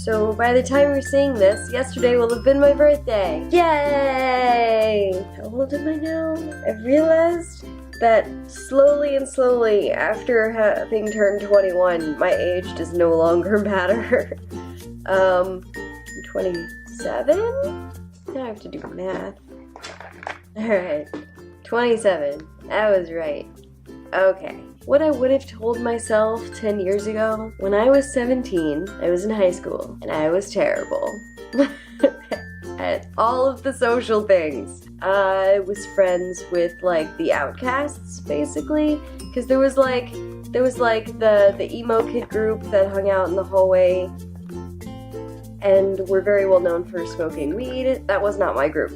So by the time you're seeing this, yesterday will have been my birthday. Yay! How old am I now? I've realized that slowly and slowly, after having turned 21, my age does no longer matter. I'm 27? Now I have to do math. Alright, 27. I was right. Okay. What I would have told myself 10 years ago, when I was 17, I was in high school, and I was terrible at all of the social things. I was friends with, like, the outcasts, basically, because there was like the emo kid group that hung out in the hallway and were very well known for smoking weed. That was not my group.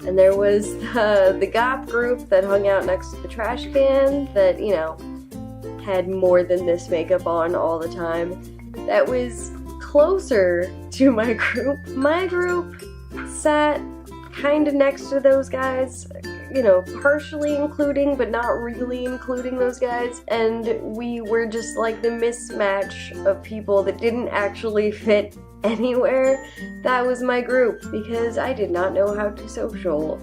And there was the goth group that hung out next to the trash can that, you know, had more than this makeup on all the time. That was closer to my group. My group sat kind of next to those guys, you know, partially including, but not really including those guys. And we were just like the mismatch of people that didn't actually fit anywhere. That was my group, because I did not know how to social,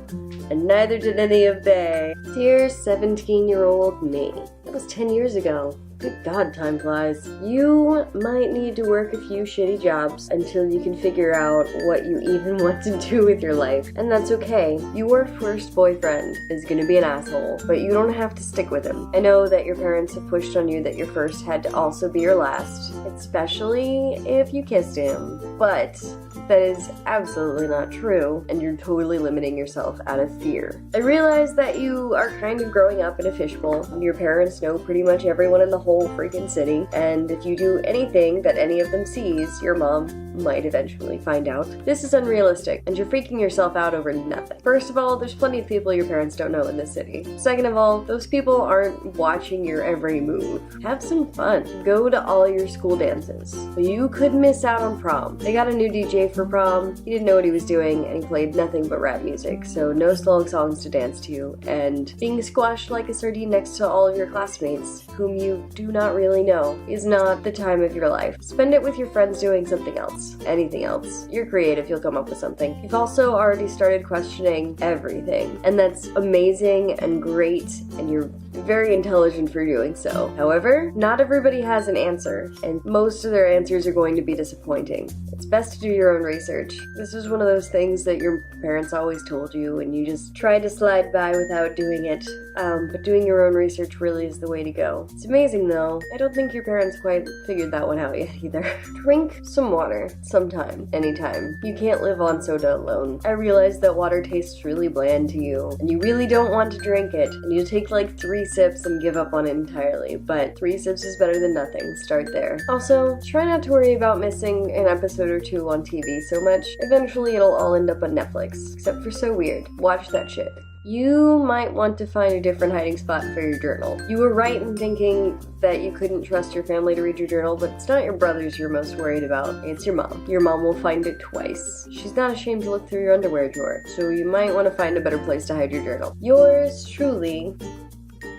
and neither did any of they. Dear 17-year-old me. That was 10 years ago. Good God, time flies. You might need to work a few shitty jobs until you can figure out what you even want to do with your life. And that's okay. Your first boyfriend is gonna be an asshole, but you don't have to stick with him. I know that your parents have pushed on you that your first had to also be your last, especially if you kissed him. But that is absolutely not true, and you're totally limiting yourself out of fear. I realize that you are kind of growing up in a fishbowl. Your parents know pretty much everyone in the whole freaking city, and if you do anything that any of them sees, your mom might eventually find out. This is unrealistic, and you're freaking yourself out over nothing. First of all, there's plenty of people your parents don't know in this city. Second of all, those people aren't watching your every move. Have some fun. Go to all your school dances. You could miss out on prom. They got a new DJ for prom. He didn't know what he was doing, and he played nothing but rap music, so no slow songs to dance to, and being squashed like a sardine next to all of your classmates, whom you do not really know, is not the time of your life. Spend it with your friends doing something else. Anything else. You're creative, you'll come up with something. You've also already started questioning everything, and that's amazing and great, and you're very intelligent for doing so. However, not everybody has an answer, and most of their answers are going to be disappointing. It's best to do your own research. This is one of those things that your parents always told you, and you just try to slide by without doing it. But doing your own research really is the way to go. It's amazing though. I don't think your parents quite figured that one out yet either. Drink some water sometime, anytime. You can't live on soda alone. I realize that water tastes really bland to you, and you really don't want to drink it, and you take like 3 sips and give up on it entirely, but 3 sips is better than nothing. Start there. Also, try not to worry about missing an episode or 2 on TV so much. Eventually it'll all end up on Netflix, except for So Weird. Watch that shit. You might want to find a different hiding spot for your journal. You were right in thinking that you couldn't trust your family to read your journal, but it's not your brothers you're most worried about. It's your mom. Your mom will find it twice. She's not ashamed to look through your underwear drawer, so you might want to find a better place to hide your journal. Yours truly,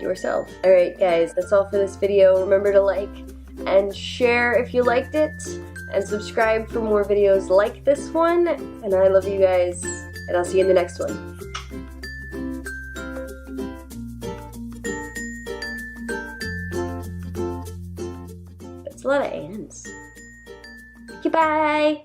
yourself. Alright guys, that's all for this video. Remember to like and share if you liked it, and subscribe for more videos like this one, and I love you guys, and I'll see you in the next one. That's a lot of ands. Goodbye!